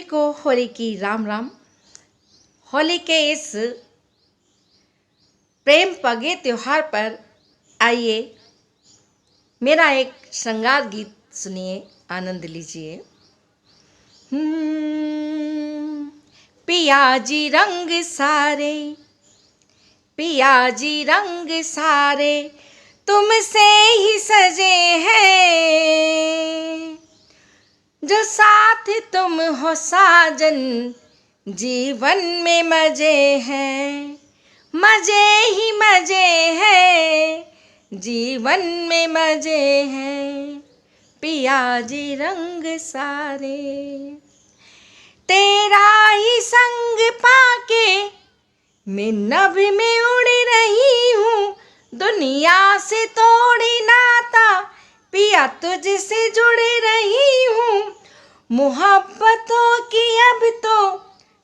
को होली की राम राम। होली के इस प्रेम पगे त्योहार पर आइए मेरा एक श्रृंगार गीत सुनिए, आनंद लीजिए। पिया जी रंग सारे, पिया जी रंग सारे तुमसे ही सजे हैं, जो साथ तुम हो साजन जीवन में मजे हैं, मजे ही मजे हैं, जीवन में मजे हैं। पिया जी रंग सारे, तेरा ही संग पाके मैं नभ में उड़ रही हूँ, दुनिया से तोड़ी नाता पिया तुझसे जुड़ रही हूँ। मोहब्बतों की अब तो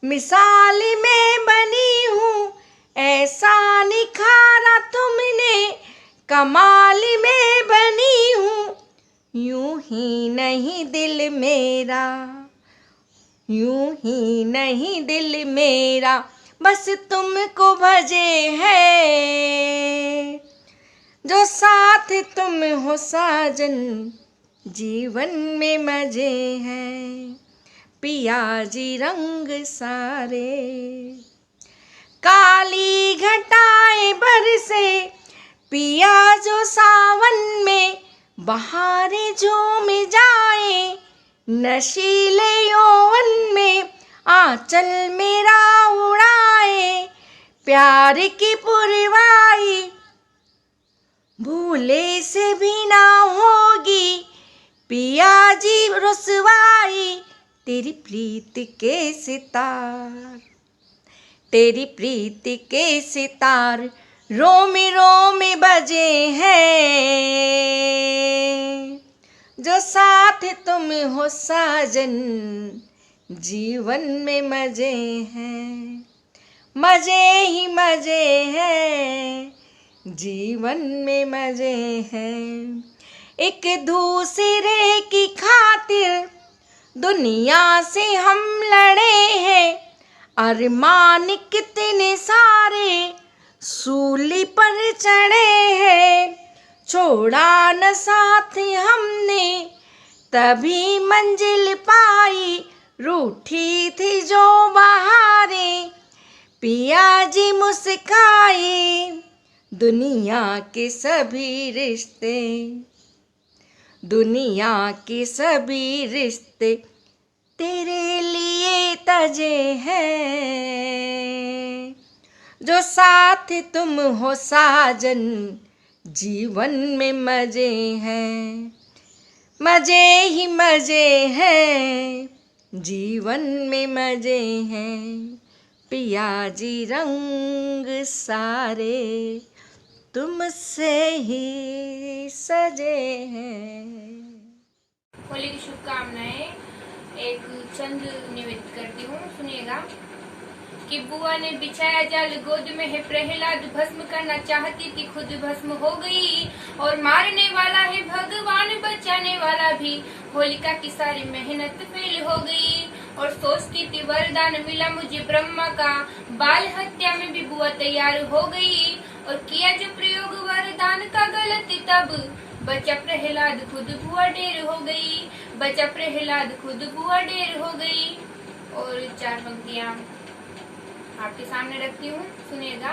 मिसाल में बनी हूँ, ऐसा निखारा तुमने कमाल में बनी हूँ। यूं ही नहीं दिल मेरा, यूं ही नहीं दिल मेरा बस तुमको भजे है, जो साथ तुम हो साजन जीवन में मजे हैं। पिया जी रंग सारे, काली घटाएं बरसे पिया जो सावन में, बहारें झूम जाए नशीले यौवन में, आंचल मेरा उड़ाए प्यार की पुरवाई, भूले से भी ना होगी पिया जी रुसवाई। तेरी प्रीत के सितार, तेरी प्रीत के सितार रोम रोम बजे हैं, जो साथ तुम हो साजन जीवन में मजे हैं, मजे ही मजे हैं, जीवन में मजे हैं। एक दूसरे की खातिर दुनिया से हम लड़े हैं, अरमान कितने सारे सूली पर चढ़े हैं। छोड़ा न साथ हमने तभी मंजिल पाई, रूठी थी जो बहारें पिया जी मुस्काए। दुनिया के सभी रिश्ते, दुनिया के सभी रिश्ते तेरे लिए तजे हैं, जो साथ तुम हो साजन जीवन में मजे हैं, मजे ही मजे हैं, जीवन में मजे हैं। पिया जी रंग सारे तुमसे ही सजे हैं। होली की शुभकामनाएं एक चंद निवेदित करती हूँ, सुनिएगा। कि बुआ ने बिछाया जाल गोद में है प्रहलाद, भस्म करना चाहती थी खुद भस्म हो गई, और मारने वाला है भगवान बचाने वाला भी, होलिका की सारी मेहनत फेल हो गई। और सोचती थी वरदान मिला मुझे ब्रह्मा का, बाल हत्या में भी बुआ तैयार हो गई, और किया जो प्रयोग वरदान का गलत तब बचा प्रहलाद खुद बुआ ढेर हो गई, बचा प्रहलाद खुद बुआ ढेर हो गई। और चार पंक्तियां आपके सामने रखती हूँ, सुनिएगा।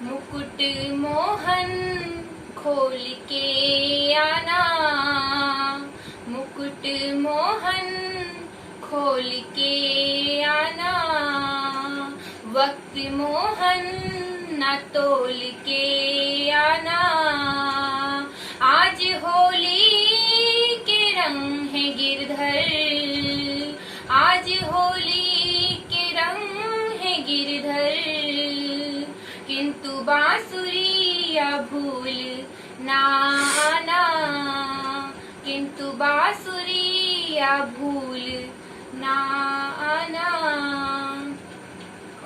मुकुट मोहन खोल के आना, मुकुट मोहन खोल के आना, वक्त मोहन न तोल के आना, आज होली के रंग है गिरधर, आज होली के रंग है गिरधर, किंतु बांसुरिया भूल ना आना, किंतु बांसुरिया भूल ना आना।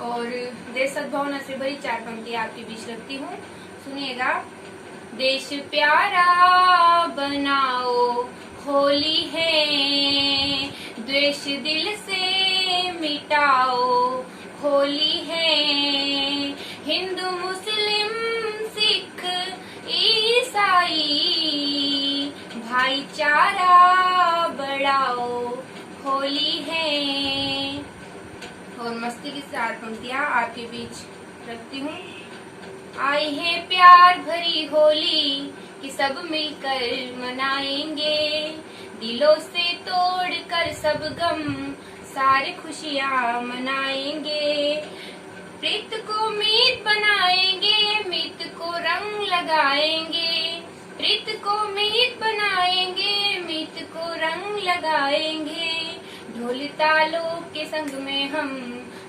और देश सद्भावना से भरी चार पंक्तियां आपके बीच रखती हूँ, सुनिएगा। देश प्यारा बनाओ होली है, द्वेष दिल से मिटाओ, होली है। हिंदू मुस्लिम सिख ईसाई, भाईचारा बढ़ाओ, होली है। और मस्ती की 4 पंक्तियां आपके बीच रखती हूँ। आई है प्यार भरी होली कि सब मिलकर मनाएंगे, दिलों से तोड़कर सब गम सारे खुशियाँ मनाएंगे। प्रीत को मीत बनाएंगे, मीत को रंग लगाएंगे। प्रीत को मीत बनाएंगे, मीत को रंग लगाएंगे। ढोल तालों के संग में हम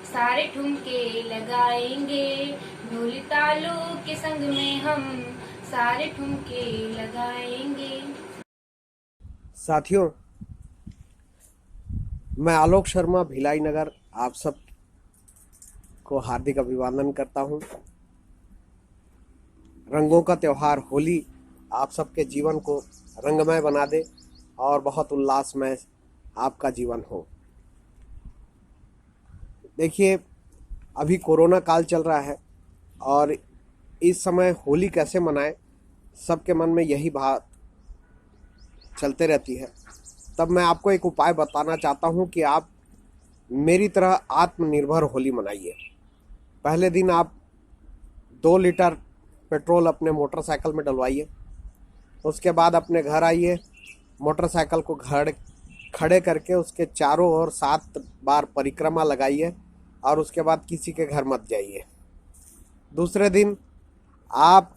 सारे ठुमके लगाएंगे। ढोल तालों के संग में हम सारे ठुमके लगाएंगे। साथियों, मैं आलोक शर्मा भिलाई नगर आप सब को हार्दिक अभिवादन करता हूं। रंगों का त्योहार होली आप सबके जीवन को रंगमय बना दे और बहुत उल्लासमय आपका जीवन हो। देखिए, अभी कोरोना काल चल रहा है और इस समय होली कैसे मनाएं, सबके मन में यही बात चलते रहती है। तब मैं आपको एक उपाय बताना चाहता हूं कि आप मेरी तरह आत्मनिर्भर होली मनाइए। पहले दिन आप 2 लीटर पेट्रोल अपने मोटरसाइकिल में डलवाइए। उसके बाद अपने घर आइए, मोटरसाइकिल को खड़े करके उसके चारों ओर 7 बार परिक्रमा लगाइए और उसके बाद किसी के घर मत जाइए। दूसरे दिन आप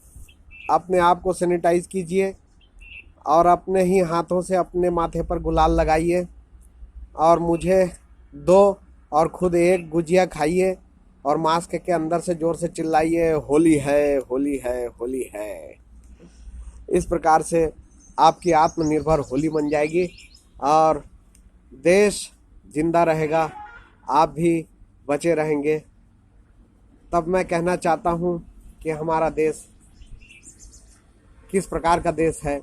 अपने आप को सैनिटाइज कीजिए और अपने ही हाथों से अपने माथे पर गुलाल लगाइए और मुझे 2 और खुद 1 गुजिया खाइए और मास्क के अंदर से जोर से चिल्लाइए, होली है, होली है, होली है। इस प्रकार से आपकी आत्मनिर्भर होली बन जाएगी और देश जिंदा रहेगा, आप भी बचे रहेंगे। तब मैं कहना चाहता हूँ कि हमारा देश किस प्रकार का देश है।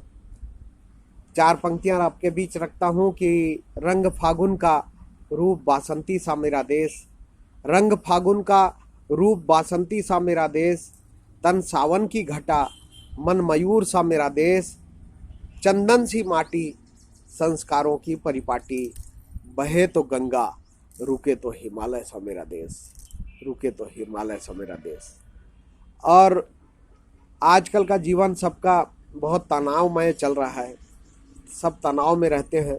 4 पंक्तियां आपके बीच रखता हूँ कि रंग फागुन का रूप बासंती सा मेरा देश, रंग फागुन का रूप बासंती सा मेरा देश, तन सावन की घटा मन मयूर सा मेरा देश, चंदन सी माटी संस्कारों की परिपाटी, बहे तो गंगा रुके तो हिमालय सा मेरा देश, रुके तो हिमालय सा मेरा देश। और आजकल का जीवन सबका बहुत तनावमय चल रहा है, सब तनाव में रहते हैं।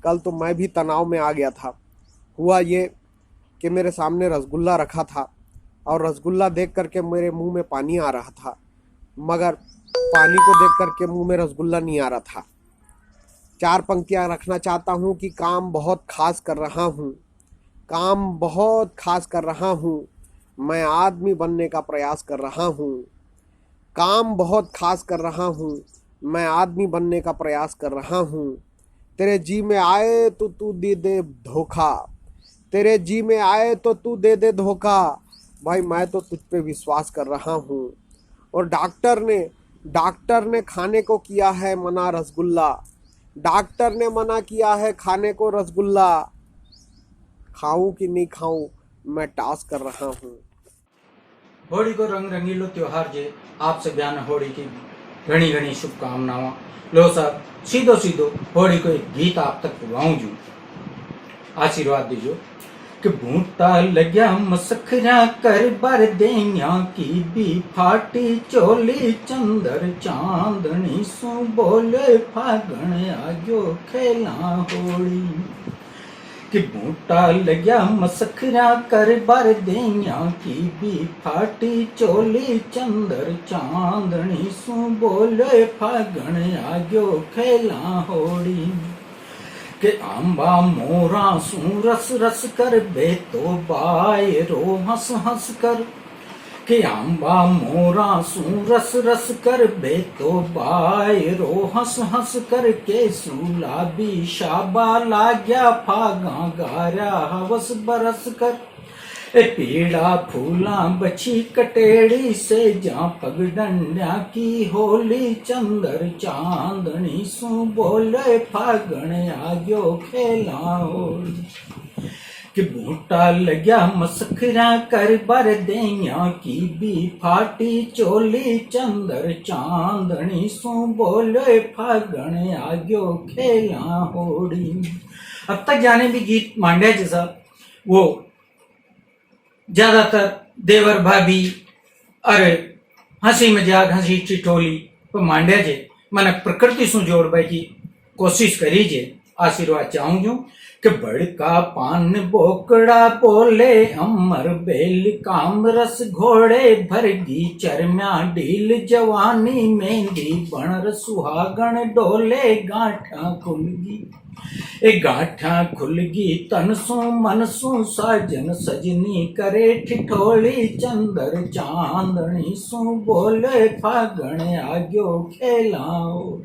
कल तो मैं भी तनाव में आ गया था। हुआ ये कि मेरे सामने रसगुल्ला रखा था और रसगुल्ला देख करके मेरे मुंह में पानी आ रहा था, मगर पानी को देख करके मुंह में रसगुल्ला नहीं आ रहा था। 4 पंक्तियां रखना चाहता हूं कि काम बहुत खास कर रहा हूं, काम बहुत खास कर रहा हूं, मैं आदमी बनने का प्रयास कर रहा हूं, काम बहुत खास कर रहा हूं, मैं आदमी बनने का प्रयास कर रहा हूं। तेरे जी में आए तो तू दे दे धोखा, तेरे जी में आए तो तू दे दे धोखा, भाई मैं तो तुझ पे विश्वास कर रहा हूं। और डॉक्टर ने खाने को किया है मना रसगुल्ला, डॉक्टर ने मना किया है खाने को रसगुल्ला, खाऊं कि नहीं खाऊं मैं टास कर रहा हूं। होली को रंग रंगीलो त्योहार जे आप सभ्यान होली की घनी घनी शुभकामनाओं। लो सर सीधो सीधो होली को एक गीत आप तक पुगाऊं जू, आशीर्वाद दीजो कि बूटा लग्या मसखरा कर बर देया की भी फाटी चोली चंदर चांदनी सो बोले फागण आजो खेला होली। कि बूटा लग्या मसखरा कर बर देया की भी फाटी चोली चंदर चांदनी सो बोले फागण आजो खेला होली। के आंबा मोरा सू रस रस कर बेतो बाय रो हंस हंस कर, के आंबा मोरा सू रस रस कर बेतो बाय रो हंस हंस कर, के सूला भी शाबा लाग्या फागा गारा हवस बरस कर, ए पीड़ा फूला बची कटेड़ी से जा पगडंडा की होली चंदर चांदनी सू बोले फागण आग्यो खेला होली कि बूटा लग्या मसखरा कर बर देया की भी फाटी चोली चंदर चांदनी सू बोले फागण आग्यो खेला होड़ी। अब तक जाने भी गीत मांड्या जैसा वो ज्यादातर देवर भाभी अरे हंसी मजाक हंसी ठिठोली पर मांड्या जे मैंने प्रकृति सु जोड़बा की कोशिश करी जे। आशीर्वाद चाहूं कि बड़का पान बोकड़ा बोले अमर बेल काम रस घोड़े भरगी चरम्या ढील जवानी मेहंदी बणर सुहागण डोले गांठा खुलगी ए गांठा खुलगी तन सु मन सु साजन सजनी करे ठिठोली चंदर चांदनी सु बोले फागण आग्यो खेलाओ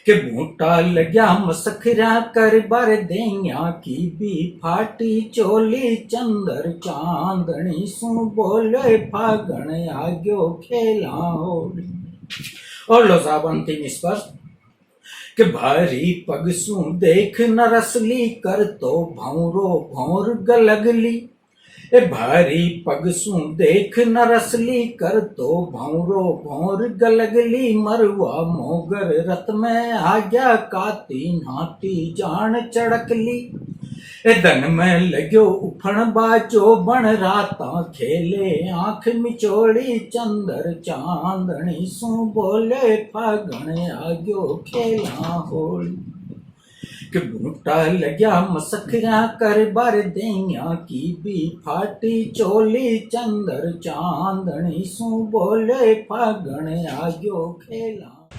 के बूटा लग्या मसखरा कर बर देया की भी फाटी चोली चंदर चांदनी सु बोले फागण आग्यो खेलाओ। और लो साहब अंतिम स्पर्श के भारी पग सु देख न रसली कर तो भौरो भौर गलगली ए भारी पग सु देख न रसली कर तो भौरो भौर गलगली मरवा मोगर रत में आग्या काती नाती जान चड़कली ए धन में लग्यो उफण बाजो बण राता खेले आंख मिचोड़ी चंदर चांदनी सु बोले फागण आग्यो खेला होली कि बूटा लग्या मसखरा कर बर देया की भी फाटी चोली चंदर चांदनी सु बोले फागण आग्यो खेला।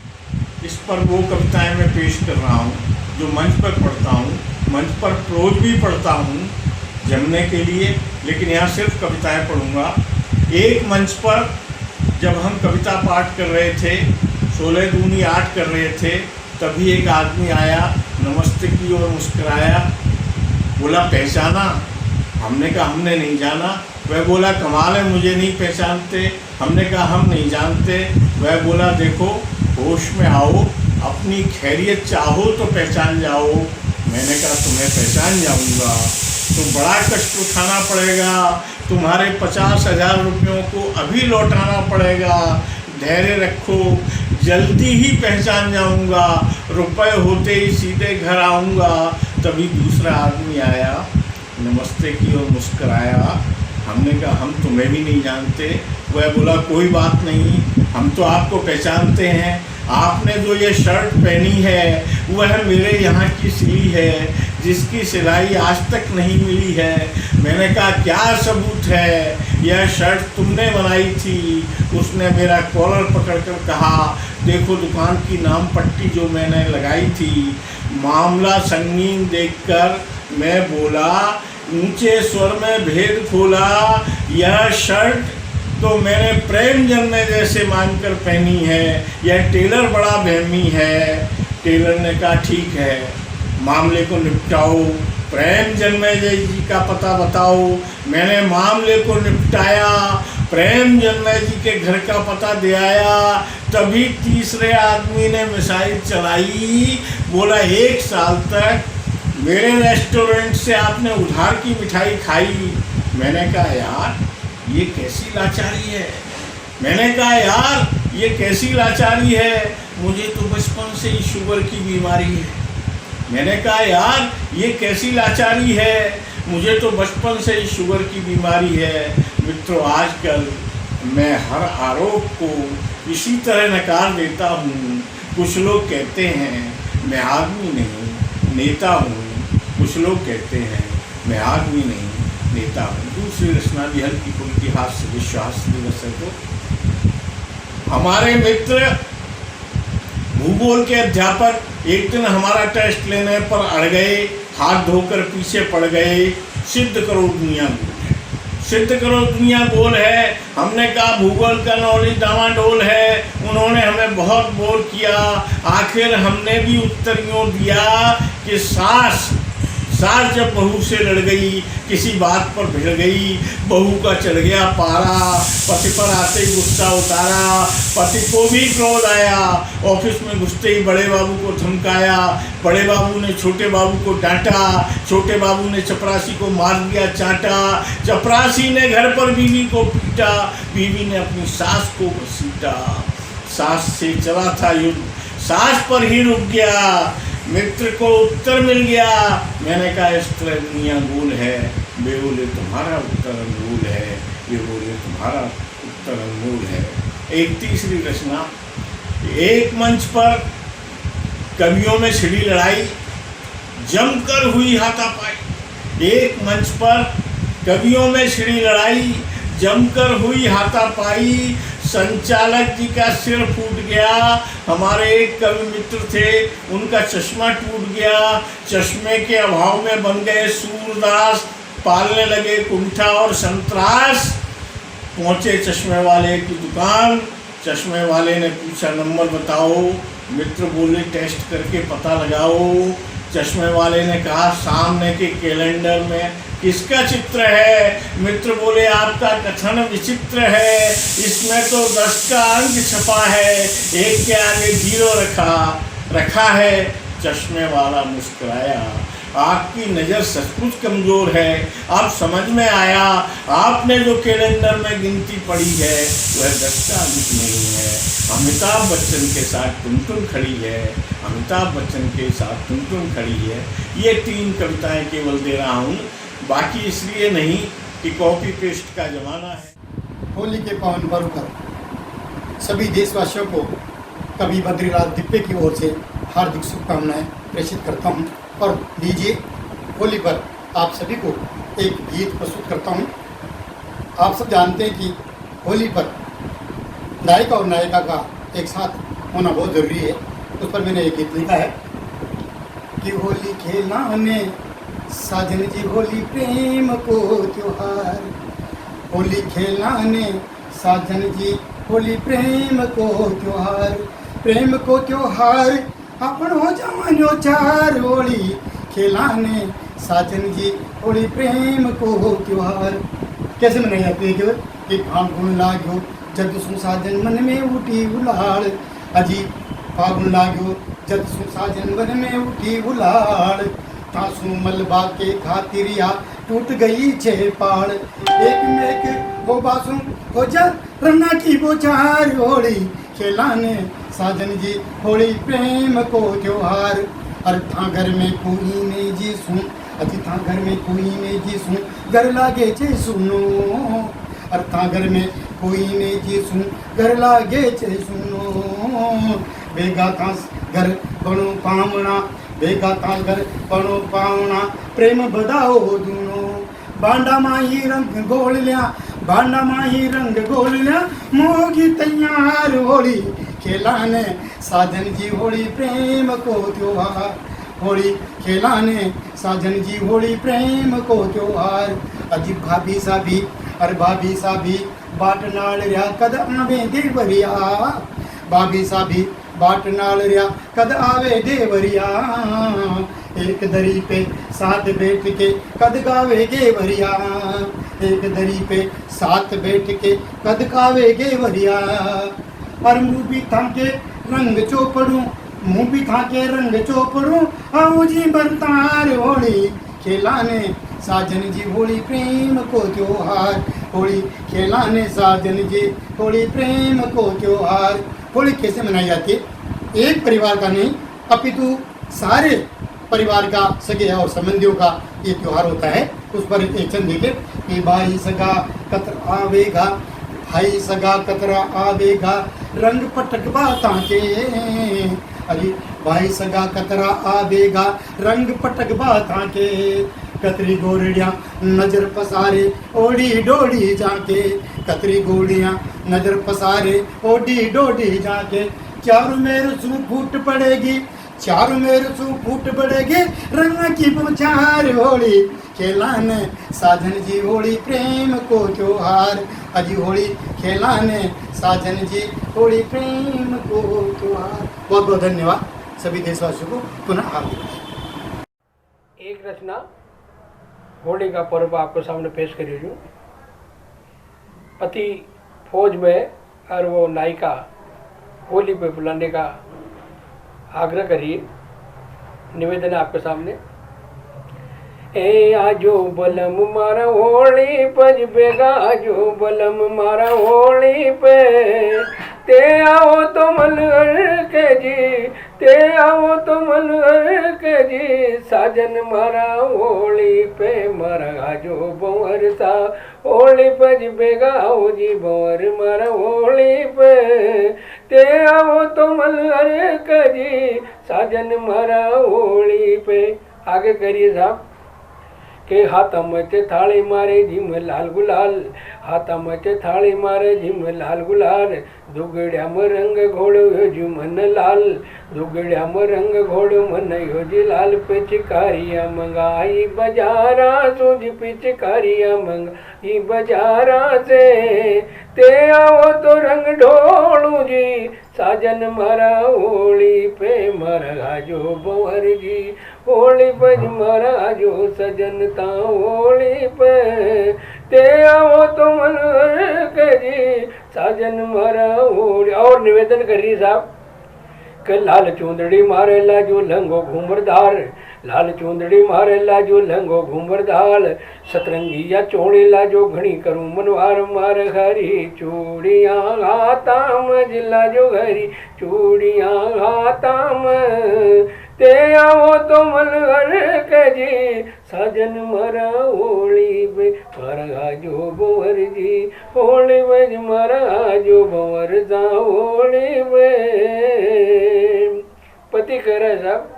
इस पर वो कविताएं मैं पेश कर रहा हूँ जो मंच पर पढ़ता हूँ। मंच पर प्रोज भी पढ़ता हूँ जमने के लिए, लेकिन यहाँ सिर्फ कविताएं पढ़ूंगा। एक मंच पर जब हम कविता पाठ कर रहे थे, 16 दूनी 8 कर रहे थे, तभी एक आदमी आया, नमस्ते की और मुस्कुराया, बोला पहचाना? हमने कहा हमने नहीं जाना। वह बोला कमाल है, मुझे नहीं पहचानते। हमने कहा हम नहीं जानते। वह बोला देखो होश में आओ, अपनी खैरियत चाहो तो पहचान जाओ। मैंने कहा तुम्हें पहचान जाऊंगा तो बड़ा कष्ट उठाना पड़ेगा, तुम्हारे 50,000 रुपयों को अभी लौटाना पड़ेगा। धैर्य रखो, जल्दी ही पहचान जाऊंगा, रुपए होते ही सीधे घर आऊँगा। तभी दूसरा आदमी आया, नमस्ते की और मुस्कराया। हमने कहा हम तुम्हें भी नहीं जानते। वह बोला कोई बात नहीं, हम तो आपको पहचानते हैं। आपने जो ये शर्ट पहनी है वह मेरे यहाँ की सिली है, जिसकी सिलाई आज तक नहीं मिली है। मैंने कहा क्या सबूत है? यह शर्ट तुमने बनाई थी। उसने मेरा कॉलर पकड़कर कहा देखो दुकान की नाम पट्टी जो मैंने लगाई थी। मामला संगीन देखकर मैं बोला, ऊंचे स्वर में भेद खोला, यह शर्ट तो मैंने प्रेम जन्मे जैसे मानकर पहनी है, यह टेलर बड़ा वहमी है। टेलर ने कहा ठीक है, मामले को निपटाओ, प्रेम जन्मेजय जी का पता बताओ। मैंने मामले को निपटाया, प्रेम जन्मेजय जी के घर का पता दे आया। तभी तीसरे आदमी ने मिसाइल चलाई, बोला 1 साल तक मेरे रेस्टोरेंट से आपने उधार की मिठाई खाई। मैंने कहा यार ये कैसी लाचारी है। मैंने कहा यार ये कैसी लाचारी है, मुझे तो बचपन से ही शुगर की बीमारी है। मैंने कहा यार ये कैसी लाचारी है, मुझे तो बचपन से ही शुगर की बीमारी है। मित्रों आजकल मैं हर आरोप को इसी तरह नकार देता हूँ। कुछ लोग कहते हैं मैं आदमी नहीं नेता हूँ, कुछ लोग कहते हैं मैं आदमी नहीं नेता हूँ। दूसरी रचना भी हल्की फुल्की हास्य विश्वास दिवस है। तो हमारे मित्र भूगोल के अध्यापक एक दिन हमारा टेस्ट लेने पर अड़ गए, हाथ धोकर पीछे पड़ गए। सिद्ध करो दुनिया गोल है, सिद्ध करो दुनिया गोल है। हमने कहा भूगोल का नॉलेज डामाडोल है। उन्होंने हमें बहुत बोर किया। आखिर हमने भी उत्तर यूँ दिया कि सास जब बहू से लड़ गई, किसी बात पर भिड़ गई, बहू का चढ़ गया पारा, पति पर आते ही गुस्सा उतारा, पति को भी क्रोध आया, ऑफिस में घुसते ही बड़े बाबू को धमकाया, बड़े बाबू ने छोटे बाबू को डांटा, छोटे बाबू ने चपरासी को मार दिया चाटा, चपरासी ने घर पर बीवी को पीटा, बीवी ने अपनी सास को घसीटा, सास से चला था युद्ध, सास पर ही रुक गया, मित्र को उत्तर मिल गया, मैंने कहा इस तरह दुनिया गोल है, वे बोले तुम्हारा उत्तर अनमोल है, ये बोले तुम्हारा उत्तर अनमोल है। एक तीसरी रचना, एक मंच पर कवियों में छिड़ी लड़ाई, जमकर हुई हाथापाई, एक मंच पर कवियों में छिड़ी लड़ाई, जमकर हुई हाथापाई, संचालक जी का सिर फूट गया, हमारे एक कवि मित्र थे, उनका चश्मा टूट गया, चश्मे के अभाव में बन गए सूरदास, पालने लगे कुंठा और संतरास। पहुँचे चश्मे वाले की दुकान, चश्मे वाले ने पूछा नंबर बताओ, मित्र बोले टेस्ट करके पता लगाओ, चश्मे वाले ने कहा सामने के कैलेंडर में किसका चित्र है, मित्र बोले आपका कथन विचित्र है, इसमें तो 10 का अंक छपा है, एक के आगे 0 रखा है। चश्मे वाला मुस्कुराया, आपकी नज़र सचमुच कमज़ोर है, अब समझ में आया, आपने जो कैलेंडर में गिनती पड़ी है वह 10 का अंक नहीं है। अमिताभ बच्चन के साथ टुनटुन खड़ी है, अमिताभ बच्चन के साथ टुनटुन खड़ी है। ये 3 कविताएं केवल दे रहा हूँ, बाकी इसलिए नहीं कि कॉपी पेस्ट का ज़माना है। होली के पावन पर्व पर सभी देशवासियों को कवि बद्रीलाल दिप्पे की ओर से हार्दिक शुभकामनाएं प्रेषित करता हूं। और लीजिए, होली पर आप सभी को एक गीत प्रस्तुत करता हूं। आप सब जानते हैं कि होली पर नायिका और नायिका का एक साथ होना बहुत ज़रूरी है। उस पर मैंने एक गीत लिखा है कि होली खेलाने साजन जी होली प्रेम को त्योहार, होली खेलाने साजन जी होली प्रेम को त्योहार, प्रेम को त्योहार अपन हो जवानो चार, होली खेलाने साजन जी होली प्रेम को त्योहार। कैसे मनाई जाती है केवल कि फागुन लागो जद सु साजन मन में उठी उलाड़, अजी फागुन लागो जद सु साजन मन में उठी उलाड़, तासु मलबा के खातिरिया टूट गई 6 पाड़, एक मेक हो बासु हो जा रन्ना की बोचार, होली खेलाने साजन जी होली प्रेम को त्योहार। अर था घर में कोई ने जी सुन, अति था घर में कोई ने जी सुन, घर लागे छे सुनो, अर था घर में कोई ने जी सुन, घर लागे छे सुनो, बेगा था घर बनो पावना, बेगा था घर बनो पावना, प्रेम बधाओ दूनो, बांडा माही रंग गोल लिया, बांडा माही रंग गोल लिया, मोगी तैयार, होली खेलाने साजन जी होली प्रेम को त्योहार, होली खेलाने साजन जी होली प्रेम को त्योहार। अजी भाभी साभी अरे भाभी साभी बाट नाल रिया कद आवे देवरिया, भाभी साभी बाट नाल रिया कद आवे देवरिया, एक दरी पे साथ बैठ के कद गावे गेवरिया, एक दरी पे साथ बैठ के कद गावे गेवरिया। और मुँह भी था के रंग चोपड़ू, मुँह भी था के रंग चोपड़ू, आओ जी बरतार, होली खेलाने साजन जी होली प्रेम को त्योहार, होली खेलाने साजन जी होली प्रेम को त्योहार। होली कैसे मनाई जाती है? एक परिवार का नहीं अपितु सारे परिवार का, सगे और संबंधियों का ये त्योहार होता है। उस पर एक चंद देखे कि भाई सगा कतर आवेगा, भाई सगा कतरा आवेगा, रंग पटकवा ताके, अरे भाई सगा कतरा आवेगा, रंग पटकवा ताके, कतरी गोरड़ियाँ नजर पसारे ओडी डोडी जाके, कतरी गोड़ियाँ नजर पसारे ओडी डोडी जाके, चारों मेरे सू फूट पड़ेगी, चारों मेरे सू फूट पड़ेगी, रंग की बौछार, होली खेलाने साजन जी होली प्रेम को त्योहार, अजी होली खेलाने साजन जी होली प्रेम को त्योहार। बहुत बहुत धन्यवाद सभी देशवासियों को पुनः हार्दिक। एक रचना होली का पर्व आपके सामने पेश करी हूँ। पति फौज में और वो नायिका होली पे बुलाने का आग्रह करिए। निवेदन है आपके सामने। ए आजो बलम मारा होली पज बेगा, आजो बलम मारा होली पे, ते आओ तो मन के जी, ते आओ तो मन के जी, साजन मारा होली पे मारा आजो बंवर सा, होली पज बेगा आओ जी बंवर मारा होली पे, ते आओ तो मन के जी, साजन मारा होली पे। आगे करिए साहब के हाथा मचे थाली मारे झिम लाल गुलाल, हाथा मचे थाली मारे झिम लाल गुलाल, दुगड्या रंग घोड़ो योजु मन लाल, दुगड्या रंग घोड़ो मन योजी लाल, पिचकारिया मंगाई बाजारा सूझ पिचकारिया मंगाई बाजारा से, ते आओ तो रंग ढोलू जी, साजन मारा होली पे मारा जो बंवर जी, होली बज मारा जो सजन ता होली पे, ते आओ तो मन के जी, साजन मारा होली। और निवेदन करिए साहब कि लाल चूंदड़ी मारे ला जो लंगो घूमरदार, लाल चूंदड़ी मारे ला जो लंगो घूमरदार, सतरंगिया चोड़ी ला जो घणी करूं मनवार, मार हरी चूड़ियां हाथा मजला जो हरी चूड़ियां हाथा में, ते आओ तो मन के जी, साजन मारा होली बे मारा जो बंवर जी, होली बज मारा जो बंवर जा होली बे। पति कह रहे साहब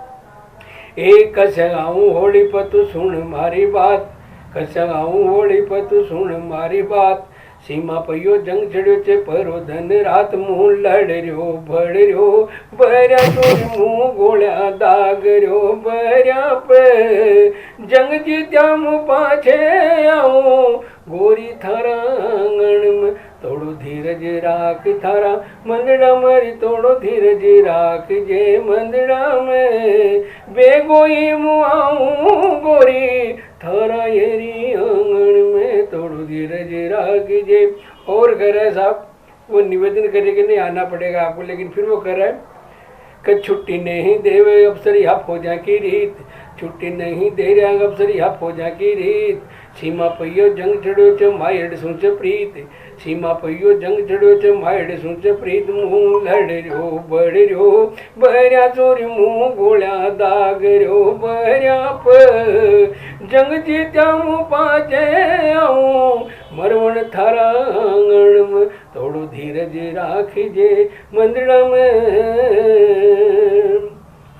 एक कसगाऊं होली पर तू सुन मारी बात, कसगाऊं होली पर तू सुन मारी बात, सीमा पयो जंग चढ़ियो चे परो धन रात, मुंह लड़रियो भड़रियो बरिया तोरी मुंह गोलिया दाग रियो बरिया पे, जंग जीत्या मुँह पाछे आऊं गोरी थारा आंगण में, तोड़ो धीरज राख थारा मंदड़ा मरी, तोड़ो धीरज राख जे मंदड़ा में, बेगोई मुआऊं गोरी थारा येरी आंगण में, तोड़ो धीरज राख जे। और कह रहे साहब वो निवेदन करे कि नहीं आना पड़ेगा आपको, लेकिन फिर वो कह रहा है कि छुट्टी नहीं देवे अफसर या फौजा की रीत, छुट्टी नहीं दे रहा अफसर या फौजा की रीत, सीमा पयो जंग चढ़ो च मायड़ सुच प्रीत, सीमा पयो जंग चढ़ो च मायड़ सुच प्रीत, मुँह लड़रियो बड़रियो बरिया चोरी मुँह गोलिया दाग रियो बरिया पे, जंग जीत्या मुँह पाचे आऊं मरवण थारा आंगण में, थोड़ो धीरज राखिजे मंदड़ा में।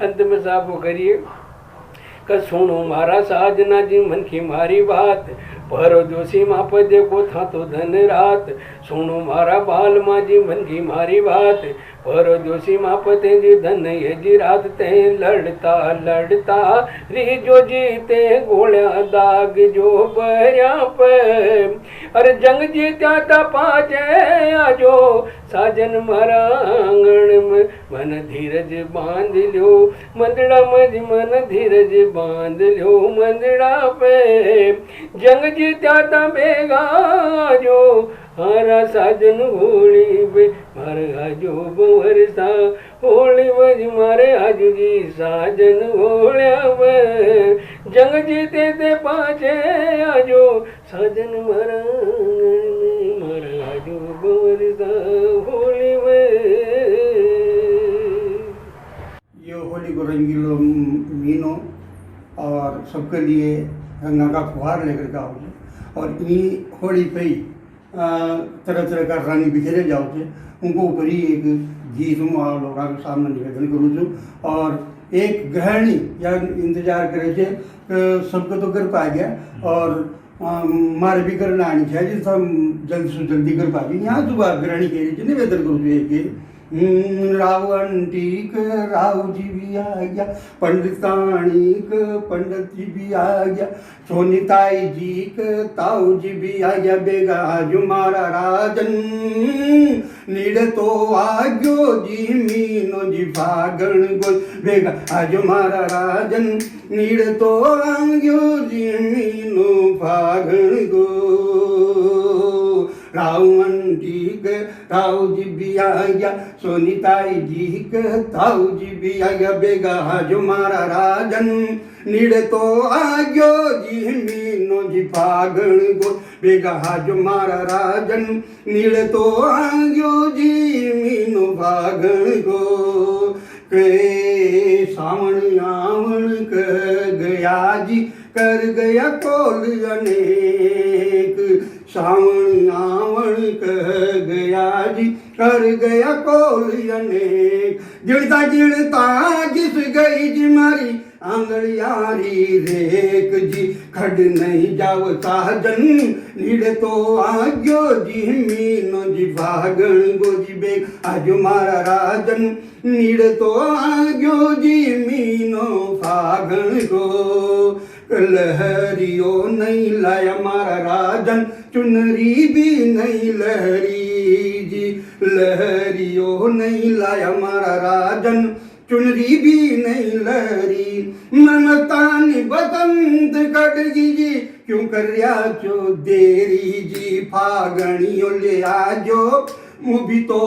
अंत में साहब वो करिए कि सुनो मारा साजना जी मन की मारी बात, भरो जो सीमा पर देखो था तो धन रात, सुनो मारा बाल माँ जी मन की मारी बात, भरो जो सीमा पर ते जी धन ये जी रात, ते लड़ता लड़ता री जो जीते गोलिया दाग जो बरिया पे, अरे जंग जीत्या था पाचे आजो साजन मारा आंगण में, मन धीरज बांध लो मंदड़ा मज, मन धीरज बांध लो मंदड़ा पे, जंग जीत्या था बेगा जो हारा साजन होली बे मारा जो बंवर सा, होली बज मारे आजू जी साजन होलिया बे, जंग जीते थे पाचे आजो साजन मारा मारा आजो बंवर सा होली बे। ये होली को रंगीलो मीनो और सबके लिए गंगा का फुहार लेकर के आओ, और ये होली पे तरह तरह का रंग बिखरे जाओ थे, उनको ऊपर ही एक गीत और लोगों के सामने निवेदन करूँ छूँ। और एक गृहिणी या इंतजार करे थे सबको तो कर पा गया, और मारे भी करना आनी चाहिए जिस हम जल्द से जल्दी कर पाएंगे। यहाँ सुबह गृहिणी के लिए निवेदन करूँ एक रावंटिक राव जी भी आ गया, पंडिताणिक पंडित जी भी आ गया, सोनीताई जी के ताऊ जी भी आ गया, बेगा आज मारा राजन नीड़ तो आग्यो जी मीनो जी फागण गोल, बेगा आज मारा राजन नीड़ तो आग्यो जी मीनो फागण गो। रावण जी के ताऊ जी भी आ गया, सोनीताई जी के ताऊ जी भी आ गया, बेगा आज मारा राजन नीड़ तो आग्यो जी मीनो जी फागण गो, बेगा आज मारा राजन नीड़ तो आग्यो जी मीनो फागण गो। के सावण आवण कह गया जी कर गया कोल अनेक, सावण आवण कह गया जी कर गया कोल अनेक, गिरता गिरता जिस गई जी मारी आंगड़ियारी रेक जी, खड नहीं जाव साजन नीड़ तो आग्यो जी मीनो जी फागण गो जी, बेग आज मारा राजन नीड़ तो आग्यो जी मीनो फागण गो। लहरियो नहीं लाया मारा राजन चुनरी भी नहीं लहरी जी, लहरियो नहीं लाया मारा राजन चुनरी भी नहीं लहरी, मनतानी बसंत कटगी जी क्यों कर रिया चो देरी जी, फागणियो ले आजो मुभी तो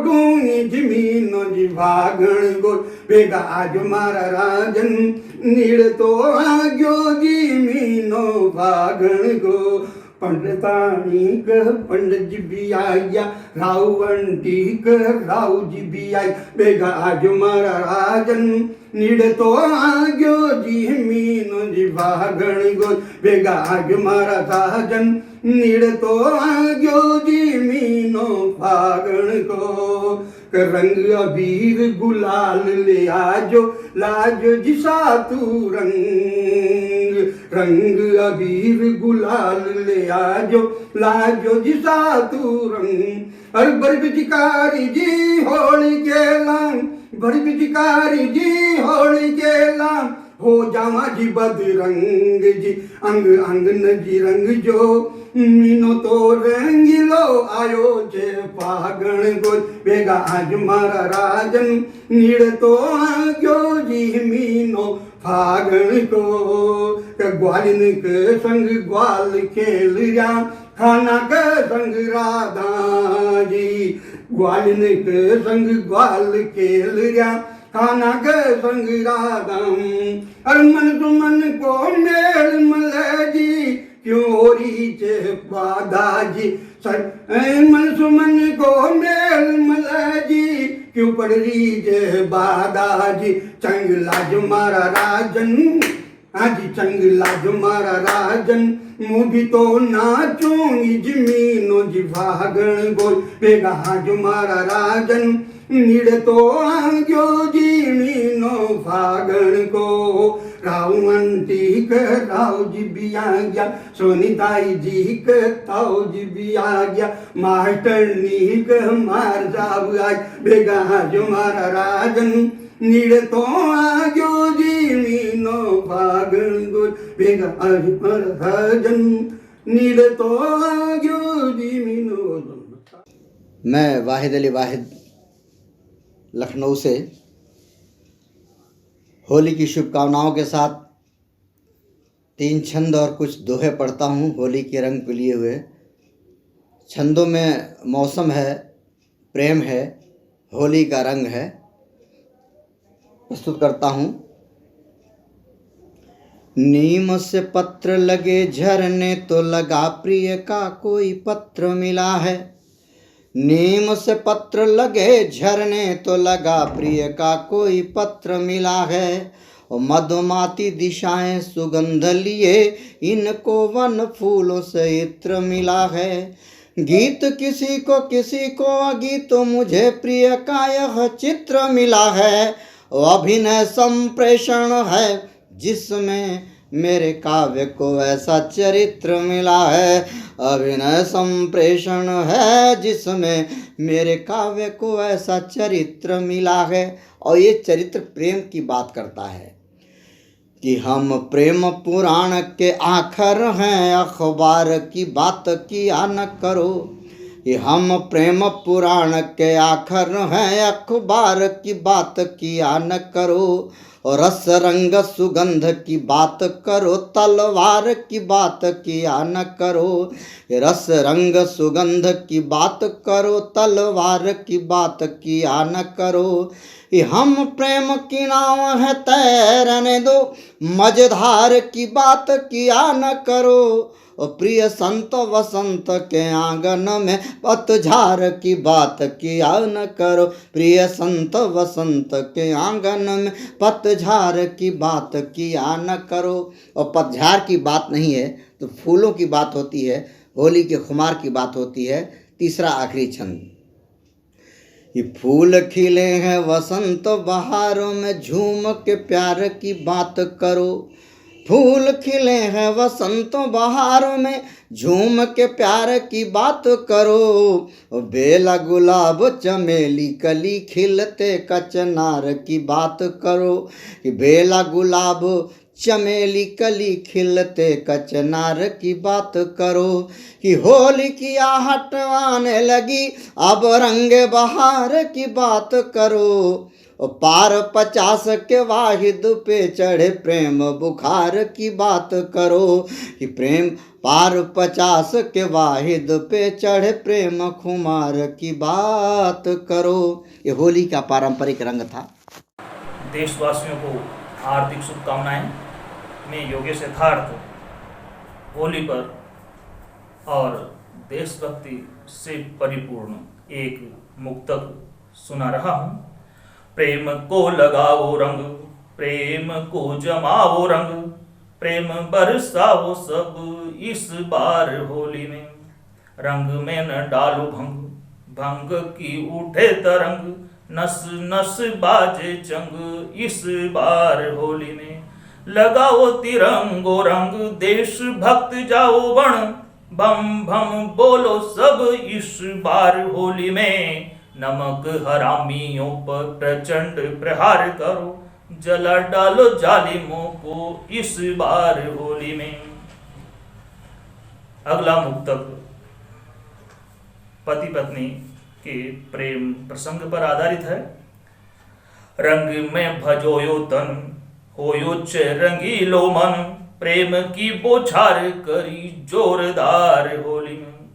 डूंगी जमीनो जी फागण गो, बेगा आज मारा राजन नीड़ तो आग्यो जी मीनो फागण गो। पंडिताणिक पंडित जी भी आ गया, रावंटिक राव जी भी आई, बेगा आज मारा राजन नीड़ तो आग्यो जी मीनो जी फागण गो, बेगा आज मारा साजन नीड़ तो आग्यो जी मीनो फागण को। रंग अबीर गुलाल ले आजो लाजो जी सातू रंग, रंग अबीर गुलाल ले आजो लाजो जी सातू रंग। अरे बड़ी पिचकारी जी होली केला, बड़ी पिचकारी जी होली केला, हो जावा जी बदरंग जी अंग अंग नजी रंग जो, मीनो तो रंगीलो आयो जे फागण गो, बेगा आज मारा राजन नीड़ तो आग्यो जी मीनो फागण को। ग्वालिन के संग ग्वाल खेल रहा, खाना के संग राधा जी, ग्वालिन के संग ग्वाल खेल रहा, खाना के संग राधम। अर मन तुमन को मेल मले जी क्यों हो रही चे बाधा जी, मन सुमन को मेल मले जी क्यों पड़ रही जे बाधा जी। चंग लाज मारा राजन आज चंग लाज मारा राजन, मुँह भी तो नाचूंगी जमीनो जी फागण गोल, बेगा आज मारा राजन नीड़ तो आग्यो जी मीनो फागण को। रावंटिक राव जी भी आ गया, सोनीताई जी के ताऊ जी भी आ गया, मास्टरनी के मार साहब आज, बेगा आज मारा राजन नीड़ तो आग्यो जी मीनो फागण गोल, बेगा आज मारा राजन नीड़ तो आग्यो जी मीनो। मैं वाहिद अली वाहिद लखनऊ से होली की शुभकामनाओं के साथ 3 छंद और कुछ दोहे पढ़ता हूँ होली के रंग पे लिए हुए। छंदों में मौसम है, प्रेम है, होली का रंग है। प्रस्तुत करता हूँ। नीम से पत्र लगे झरने तो लगा प्रिय का कोई पत्र मिला है। नीम से पत्र लगे झरने तो लगा प्रिय का कोई पत्र मिला है। और मधुमाती दिशाएं सुगंध लिए इनको वन फूलों से इत्र मिला है। गीत किसी को अगीत तो मुझे प्रिय का यह चित्र मिला है। अभिनय संप्रेषण है जिसमें मेरे काव्य को ऐसा चरित्र मिला है। अभिनय संप्रेषण है जिसमें मेरे काव्य को ऐसा चरित्र मिला है। और ये चरित्र प्रेम की बात करता है कि हम प्रेम पुराण के आखर हैं, अखबार की बात किया न करो। कि हम प्रेम पुराण के आखर हैं, अखबार की बात किया न करो। और रस रंग सुगंध की बात करो, तलवार की बात किया न करो। रस रंग सुगंध की बात करो, तलवार की बात किया न करो। हम प्रेम की नाव है तैरने दो, मझधार की बात किया न करो। प्रिय संत वसंत के आंगन में पतझार की बात किया न करो। प्रिय संत वसंत के आंगन में पतझार की बात किया न करो। और पतझार की बात नहीं है तो फूलों की बात होती है, होली के खुमार की बात होती है। तीसरा आखिरी छंद। ये फूल खिले हैं वसंत बहारों में, झूम के प्यार की बात करो। फूल खिले हैं वसंत बहारों में, झूम के प्यार की बात करो। बेला गुलाब चमेली कली खिलते कचनार की बात करो। बेला गुलाब चमेली कली खिलते कचनार की बात करो। कि होली की आहट आने लगी, अब रंग बहार की बात करो। पार 50 के वाहिद पे चढ़े प्रेम बुखार की बात करो। कि प्रेम पार 50 के वाहिद पे चढ़े प्रेम खुमार की बात करो। ये होली का पारंपरिक रंग था। देशवासियों को हार्दिक शुभकामनाएं। मैं योगेश यथार्थ होली पर और देशभक्ति से परिपूर्ण एक मुक्तक सुना रहा हूँ। प्रेम को लगाओ रंग, प्रेम को जमाओ रंग, प्रेम बरसाओ सब इस बार होली में। रंग में न डालो भंग, भंग की उठे तरंग, नस नस बाजे चंग इस बार होली में। लगाओ तिरंगो रंग, देश भक्त जाओ बण, बम बम बोलो सब इस बार होली में। नमक हरामियों पर प्रचंड प्रहार करो, जला डालो जालिमों को इस बार होली में। अगला मुक्तक पति पत्नी के प्रेम प्रसंग पर आधारित है। रंग में भजोयो तन, होयो च रंगीलो मन, प्रेम की बोछार करी जोरदार होली में।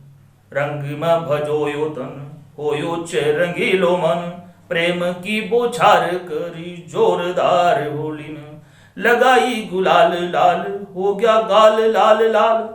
रंग में भजोयो तन, होयो च रंगीलो मन, प्रेम की बोछार करी जोरदार होली में। लगाई गुलाल लाल, हो गया गाल लाल लाल,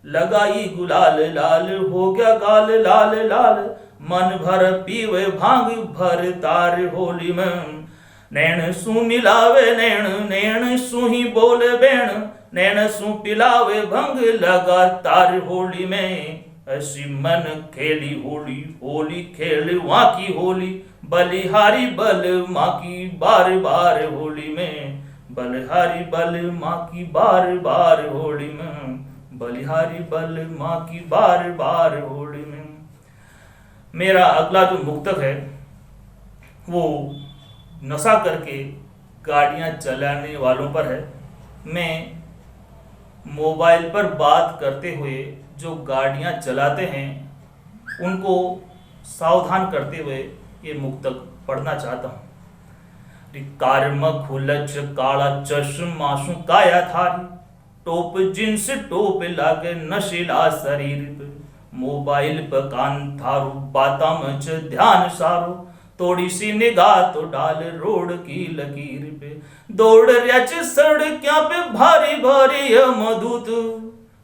लगाई गुलाल लाल, हो गया गाल लाल लाल। मन भर पीवे भांग भर तार होली में। नैन सु मिलावे नैन, नैन सु ही बोले बैण, नैन सु पिलावे भंग लगातार होली में। ऐसी मन खेली होली, होली खेल वहाँ की होली, बलिहारी बल माँ की बार बार होली में। बलिहारी बल माँ की बार बार होली में, बलिहारी बल माँ की बार बार होली में। मेरा अगला जो मुक्तक है वो नशा करके गाड़ियाँ चलाने वालों पर है। मैं मोबाइल पर बात करते हुए जो गाड़ियाँ चलाते हैं उनको सावधान करते हुए ये मुक्तक पढ़ना चाहता हूँ। कर्म खुलच काला चश्मा सु काया थारी, टोप जींस टोप लागे नशीला शरीर पे। मोबाइल पर कान थारो बाता मच ध्यान सारो, थोड़ी सी निगाह तो डाल रोड की लकीर पे। दौड़ रच सड़कों पे भारी भारी यमदूत,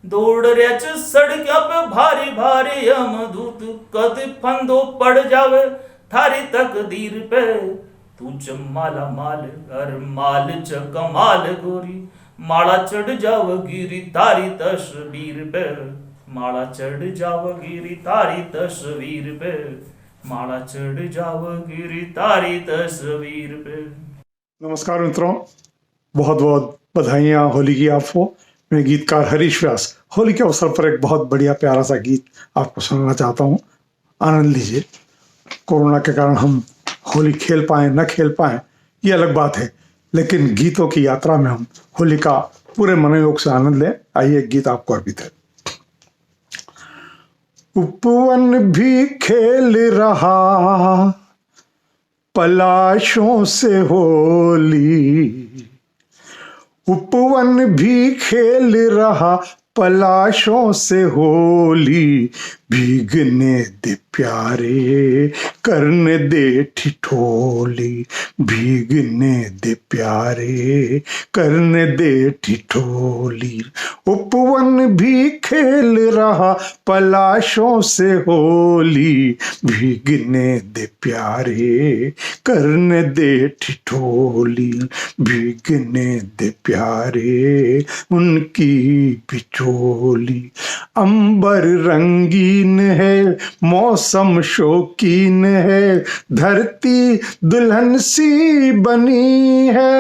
दौड़ रच सड़कों पे भारी भारी यमदूत। कद फंदो पड़ जावे थारी तकदीर पे, तू च माला माल हर माल च कमाल गोरी। माला चढ़ जाव गिरी तारी तस्वीर पे, माला चढ़ जाव गिरी तारी तस्वीर पे, माला चढ़ जाव गिरी तारी तस्वीर पे। नमस्कार मित्रों, बहुत बहुत बधाइयाँ होली की आपको। मैं गीतकार हरीश व्यास होली के अवसर पर एक बहुत बढ़िया प्यारा सा गीत आपको सुनाना चाहता हूँ, आनंद लीजिए। कोरोना के कारण हम होली खेल पाए न खेल पाए ये अलग बात है, लेकिन गीतों की यात्रा में हम होली का पूरे मनोयोग से आनंद लें। आइए एक गीत आपको अर्पित है। उपवन भी खेल रहा पलाशों से होली, उपवन भी खेल रहा पलाशों से होली, भीगने दे प्यारे करने दे ठिठोली, भीगने दे प्यारे करने दे ठिठोली। उपवन भी खेल रहा पलाशों से होली, भीगने दे प्यारे करने दे ठिठोली, भीगने दे प्यारे उनकी बिचोली। अंबर रंगीन है मौसम शौकीन है, धरती दुल्हन सी बनी है।